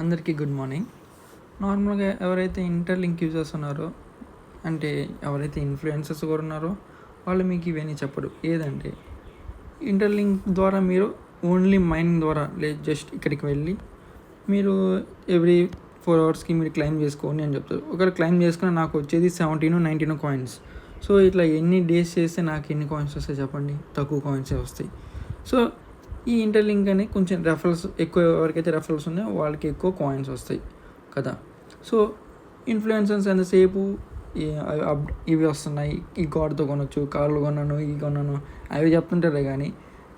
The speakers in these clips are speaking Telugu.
అందరికీ గుడ్ మార్నింగ్. నార్మల్గా ఎవరైతే ఇంటర్లింక్ యూజర్స్ ఉన్నారో, అంటే ఎవరైతే ఇన్ఫ్లుయెన్సర్స్ కూడా ఉన్నారో వాళ్ళు మీకు ఇవన్నీ చెప్పరు. ఏదంటే ఇంటర్లింక్ ద్వారా మీరు ఓన్లీ మైనింగ్ ద్వారా లేదు, జస్ట్ ఇక్కడికి వెళ్ళి మీరు ఎవ్రీ 4 అవర్స్కి మీరు క్లెయిమ్ చేసుకోండి అని చెప్తారు. ఒకవేళ క్లెయిమ్ చేసుకుని నాకు వచ్చేది 17-19 కాయిన్స్. సో ఇట్లా ఎన్ని డేస్ చేస్తే నాకు ఎన్ని కాయిన్స్ వస్తాయి చెప్పండి? తక్కువ కాయిన్సే వస్తాయి. సో ఈ ఇంటర్లింక్ అని కొంచెం రెఫరల్స్ ఎక్కువ, ఎవరికైతే రెఫరల్స్ ఉన్నాయో వాళ్ళకి ఎక్కువ కాయిన్స్ వస్తాయి కదా. సో ఇన్ఫ్లుయెన్సర్స్ ఎంతసేపు ఇవి వస్తున్నాయి, ఈ కార్డ్తో కొనొచ్చు, కార్లు కొన్నాను, ఈ కొన్నాను అవి చెప్తుంటారే కానీ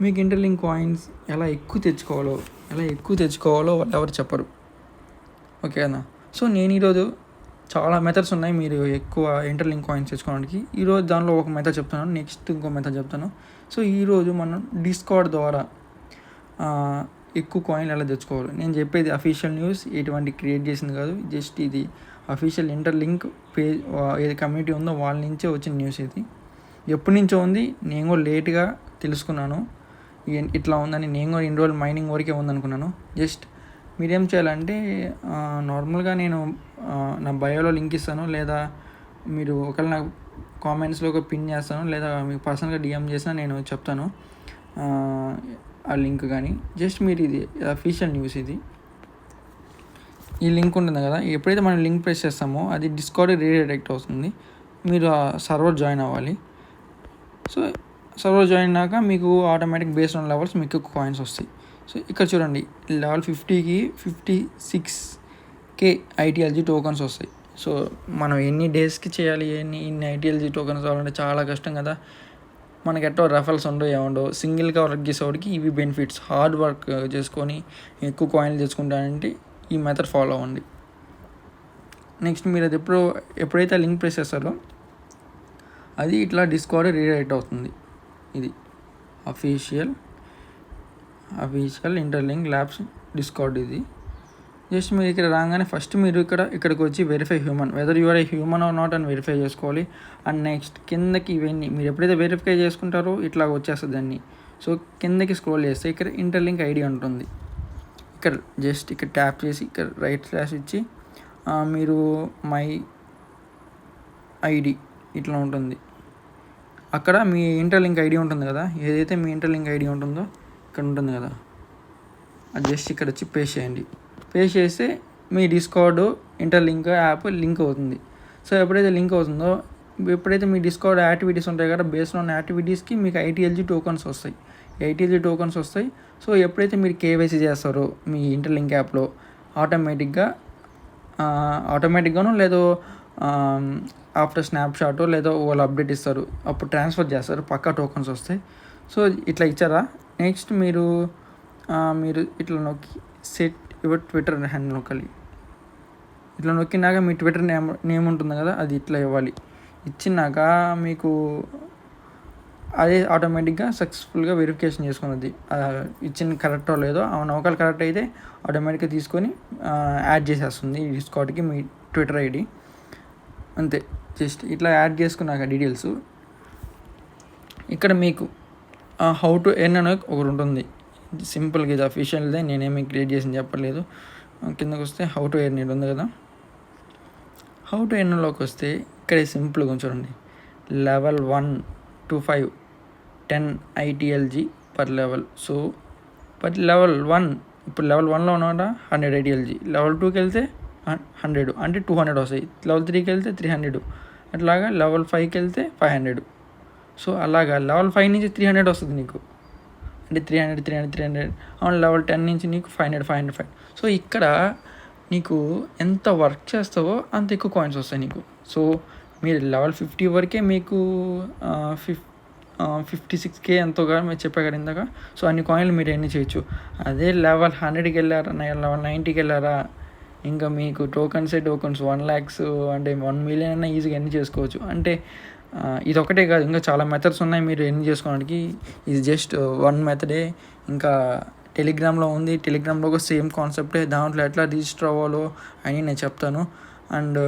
మీకు ఇంటర్లింక్ కాయిన్స్ ఎలా ఎక్కువ తెచ్చుకోవాలో వాళ్ళు ఎవరు చెప్పరు. ఓకేనా? సో నేను ఈరోజు చాలా మెథడ్స్ ఉన్నాయి మీరు ఎక్కువ ఇంటర్లింక్ కాయిన్స్ తెచ్చుకోవడానికి. ఈరోజు దానిలో ఒక మెథడ్ చెప్తాను, నెక్స్ట్ ఇంకో మెథడ్ చెప్తాను. సో ఈరోజు మనం డిస్కార్డ్ ద్వారా ఎక్కువ కాయిన్లు ఎలా తెచ్చుకోవాలి. నేను చెప్పేది అఫీషియల్ న్యూస్, ఎటువంటి క్రియేట్ చేసింది కాదు. జస్ట్ ఇది అఫీషియల్ ఇంటర్లింక్ పేజ్ ఏది కమ్యూనిటీ ఉందో వాళ్ళ నుంచే వచ్చిన న్యూస్. ఇది ఎప్పటి నుంచో ఉంది, నేను కూడా లేట్గా తెలుసుకున్నాను ఇట్లా ఉందని. నేను కూడా ఇన్ని రోజులు మైనింగ్ వరకే ఉందనుకున్నాను. జస్ట్ మీరేం చేయాలంటే నార్మల్గా నేను నా బయోలో లింక్ ఇస్తాను, లేదా మీరు ఒకవేళ నాకు కామెంట్స్లో ఒక పిన్ చేస్తాను, లేదా మీకు పర్సనల్గా డిఎం చేసినా నేను చెప్తాను ఆ లింక్. కానీ జస్ట్ మీరు ఇది అఫీషియల్ న్యూస్, ఇది ఈ లింక్ ఉంటుంది కదా, ఎప్పుడైతే మనం లింక్ ప్రెస్ చేస్తామో అది డిస్కార్డ్ రీడైరెక్ట్ అవుతుంది. మీరు ఆ సర్వర్ జాయిన్ అవ్వాలి. సో సర్వర్ జాయిన్ అయ్యాక మీకు ఆటోమేటిక్ బేస్డ్ ఆన్ లెవెల్స్ మీకు ఎక్కువ కాయిన్స్ వస్తాయి. సో ఇక్కడ చూడండి, లెవెల్ 50కి 56K ITLG టోకన్స్ వస్తాయి. సో మనం ఎన్ని డేస్కి చేయాలి, ఇన్ని ITLG టోకన్స్ కావాలంటే చాలా కష్టం కదా. మనకి ఎట్టో రెఫరల్స్ ఉండవు, ఏముండవు. సింగిల్గా వర్క్ చేసేవాడికి ఇవి బెనిఫిట్స్. హార్డ్ వర్క్ చేసుకొని ఎక్కువ కాయిన్లు తెచ్చుకుంటానంటే ఈ మెథడ్ ఫాలో అవ్వండి. నెక్స్ట్ మీరు అది ఎప్పుడైతే లింక్ ప్రెస్ చేస్తారో అది ఇట్లా డిస్కార్డ్ రీడైరెక్ట్ అవుతుంది. ఇది అఫీషియల్ ఇంటర్లింక్ ల్యాబ్స్ డిస్కార్డ్. ఇది జస్ట్ మీరు ఇక్కడ రాగానే ఫస్ట్ మీరు ఇక్కడికి వచ్చి verify human, whether you're a human or not అని వెరిఫై చేసుకోవాలి. అండ్ నెక్స్ట్ కిందకి ఇవన్నీ మీరు ఎప్పుడైతే వెరిఫై చేసుకుంటారో ఇట్లా వచ్చేస్తుంది అన్నీ. సో కిందకి స్క్రోల్ చేస్తే ఇక్కడ ఇంటర్లింక్ ఐడి ఉంటుంది. ఇక్కడ జస్ట్ ఇక్కడ ట్యాప్ చేసి ఇక్కడ రైట్ స్లాష్ ఇచ్చి మీరు మై ఐడి ఇట్లా ఉంటుంది. అక్కడ మీ ఇంటర్లింక్ ఐడి ఉంటుంది కదా, ఏదైతే మీ ఇంటర్లింక్ ఐడి ఉంటుందో ఇక్కడ ఉంటుంది కదా, అది జస్ట్ ఇక్కడ వచ్చి పేస్ట్ చేయండి. పేస్ట్ చేస్తే మీ డిస్కార్డ్ ఇంటర్లింక్ యాప్ లింక్ అవుతుంది. సో ఎప్పుడైతే లింక్ అవుతుందో, ఎప్పుడైతే మీ డిస్కార్డ్ యాక్టివిటీస్ ఉంటాయి కదా, బేస్డ్ ఆన్ యాక్టివిటీస్కి మీకు ఐటీఎల్జీ టోకన్స్ వస్తాయి. సో ఎప్పుడైతే మీరు కేవైసీ చేస్తారో మీ ఇంటర్లింక్ యాప్లో ఆటోమేటిక్గానో లేదో ఆఫ్టర్ స్నాప్షాటో లేదో వాళ్ళు అప్డేట్ ఇస్తారు, అప్పుడు ట్రాన్స్ఫర్ చేస్తారు, పక్కా టోకన్స్ వస్తాయి. సో ఇట్లా ఇచ్చారా, నెక్స్ట్ మీరు ఇట్లా నొక్కి సెట్ యువర్ ట్విట్టర్ హ్యాండిల్ నొక్కాలి. ఇట్లా నొక్కినాక మీ ట్విట్టర్ నేమ్ ఉంటుంది కదా, అది ఇట్లా ఇవ్వాలి. ఇచ్చినాక మీకు అదే ఆటోమేటిక్గా సక్సెస్ఫుల్గా వెరిఫికేషన్ చేసుకున్నది ఇచ్చిన కరెక్టో లేదో. అవును, ఒకవేళ కరెక్ట్ అయితే ఆటోమేటిక్గా తీసుకొని యాడ్ చేసేస్తుంది ఈ డిస్కార్డ్కి మీ ట్విట్టర్ ఐడి. అంతే, జస్ట్ ఇట్లా యాడ్ చేసుకున్నాక డీటెయిల్స్ ఇక్కడ మీకు హౌ టు ఎర్న్ అని ఒకటి ఉంటుంది. సింపుల్గా ఇది అఫీషియల్దే, నేనేమి క్రియేట్ చేసి చెప్పలేదు. కిందకు వస్తే హౌ టు ఎర్న్ ఇది ఉంది కదా, హౌ టు ఎర్న్లోకి వస్తే ఇక్కడ సింపుల్గా చూడండి, level 1 to 5 10 ITLG per level. So but level 1 ఇప్పుడు లెవెల్ 1లో ఉన్నమాట 100 ITLG, లెవెల్ 2కి వెళ్తే 100 అంటే 200 వస్తాయి, లెవెల్ 3కి వెళ్తే 300, అట్లాగా లెవెల్ 5కి వెళ్తే 500. సో అలాగా లెవెల్ 5 నుంచి 300 వస్తుంది నీకు, అంటే 300. అవును, లెవెల్ 10 నుంచి నీకు 500. సో ఇక్కడ నీకు ఎంత వర్క్ చేస్తావో అంత ఎక్కువ కాయిన్స్ వస్తాయి నీకు. సో మీరు లెవెల్ 50 వరకే మీకు 56K ఎంతోగా మీరు చెప్పా కదా ఇందాక. సో అన్ని కాయిన్లు మీరు ఎన్ని చేయొచ్చు. అదే లెవెల్ 100కి వెళ్ళారా, లెవెల్ 90కి వెళ్ళారా, ఇంకా మీకు టోకన్స్ 1 lakhs అంటే 1 million అయినా ఈజీగా ఎన్ని చేసుకోవచ్చు. అంటే ఇది ఒకటే కాదు, ఇంకా చాలా మెథడ్స్ ఉన్నాయి మీరు ఎన్ని చేసుకోవడానికి. ఇది జస్ట్ వన్ మెథడే. ఇంకా టెలిగ్రామ్లో ఉంది, టెలిగ్రామ్లో ఒక సేమ్ కాన్సెప్టే, దాంట్లో ఎట్లా రిజిస్టర్ అవ్వాలో అని నేను చెప్తాను. అండ్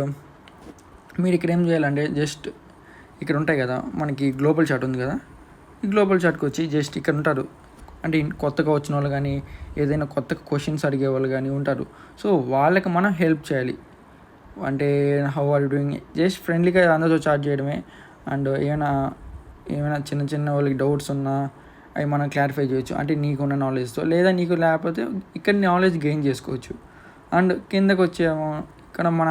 మీరు ఇక్కడ ఏం చేయాలంటే జస్ట్ ఇక్కడ ఉంటాయి కదా, మనకి గ్లోబల్ చాట్ ఉంది కదా, ఈ గ్లోబల్ చాట్కి వచ్చి జస్ట్ ఇక్కడ ఉంటారు అంటే కొత్తగా వచ్చిన వాళ్ళు కానీ ఏదైనా కొత్త క్వశ్చన్స్ అడిగే వాళ్ళు కానీ ఉంటారు. సో వాళ్ళకి మనం హెల్ప్ చేయాలి. అంటే how are you doing, just ఫ్రెండ్లీగా అందరితో చాట్ చేయడమే. అండ్ ఏమైనా చిన్న చిన్న వాళ్ళకి డౌట్స్ ఉన్నా అవి మనం క్లారిఫై చేయొచ్చు, అంటే నీకున్న నాలెడ్జ్తో. లేదా నీకు లేకపోతే ఇక్కడ నాలెడ్జ్ గెయిన్ చేసుకోవచ్చు. అండ్ కిందకు వచ్చేమో ఇక్కడ మన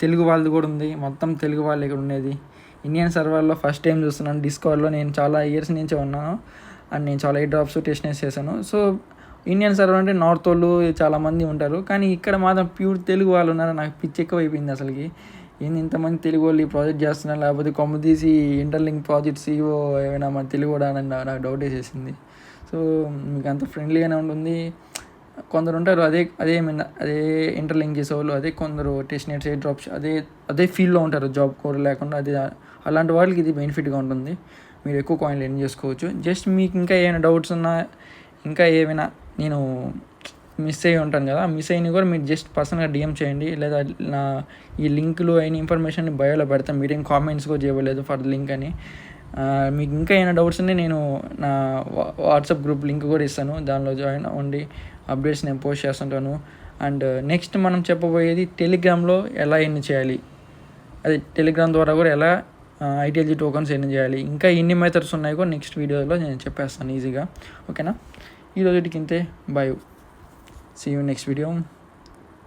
తెలుగు వాళ్ళది కూడా ఉంది. మొత్తం తెలుగు వాళ్ళు ఇక్కడ ఉండేది. ఇండియన్ సర్వర్లో ఫస్ట్ టైం చూస్తున్నాను. డిస్కవర్డ్లో నేను చాలా ఇయర్స్ నుంచే ఉన్నాను. అండ్ నేను చాలా ఎయిర్ డ్రాప్స్ టెస్ట్ చేశాను. సో ఇండియన్ సర్వర్ అంటే నార్త్ వాళ్ళు చాలామంది ఉంటారు, కానీ ఇక్కడ మాత్రం ప్యూర్ తెలుగు వాళ్ళు ఉన్నారు. నాకు పిచ్చి ఎక్కువ అయిపోయింది అసలుకి. ఏంది ఇంతమంది తెలుగు వాళ్ళు ఈ ప్రాజెక్ట్ చేస్తున్నారు, లేకపోతే కొమ్ము తీసి ఇంటర్లింక్ ప్రాజెక్ట్స్ ఏమైనా మన తెలుగు కూడా అని నాకు డౌట్ వేసేసింది. సో మీకు అంత ఫ్రెండ్లీగానే ఉంటుంది. కొందరు ఉంటారు అదే ఇంటర్లింక్ చేసేవాళ్ళు, అదే కొందరు టెస్ట్నెట్స్ ఎయిర్ డ్రాప్స్ అదే ఫీల్డ్లో ఉంటారు, జాబ్ కూడా లేకుండా. అలాంటి వాళ్ళకి ఇది బెనిఫిట్గా ఉంటుంది. మీరు ఎక్కువ కాయిన్లు ఎర్న్ చేసుకోవచ్చు. జస్ట్ మీకు ఇంకా ఏమైనా డౌట్స్ ఉన్నా, ఇంకా ఏమైనా నేను మిస్ అయ్యి ఉంటాను కదా, మిస్ అయినవి కూడా మీరు జస్ట్ పర్సనల్గా డిఎం చేయండి. లేదా నా ఈ లింకులు అయిన ఇన్ఫర్మేషన్ బయోలో పెడతాను. మీరేం కామెంట్స్ కూడా చేయలేదు ఫర్ లింక్ అని. మీకు ఇంకా ఏమైనా డౌట్స్ ఉంటే నేను నా వాట్సాప్ గ్రూప్ లింక్ కూడా ఇస్తాను, దానిలో జాయిన్ అవ్వండి. అప్డేట్స్ నేను పోస్ట్ చేస్తుంటాను. అండ్ నెక్స్ట్ మనం చెప్పబోయేది టెలిగ్రామ్లో ఎలా ఎర్న్ చేయాలి, అది టెలిగ్రామ్ ద్వారా కూడా ఎలా ITLG టోకన్స్ ఎర్న్ చేయాలి. ఇంకా ఎన్ని మెథడ్స్ ఉన్నాయో కూడా నెక్స్ట్ వీడియోలో నేను చెప్పేస్తాను ఈజీగా. ఓకేనా, ఈరోజుకి ఇంతే. Bye, see you next video.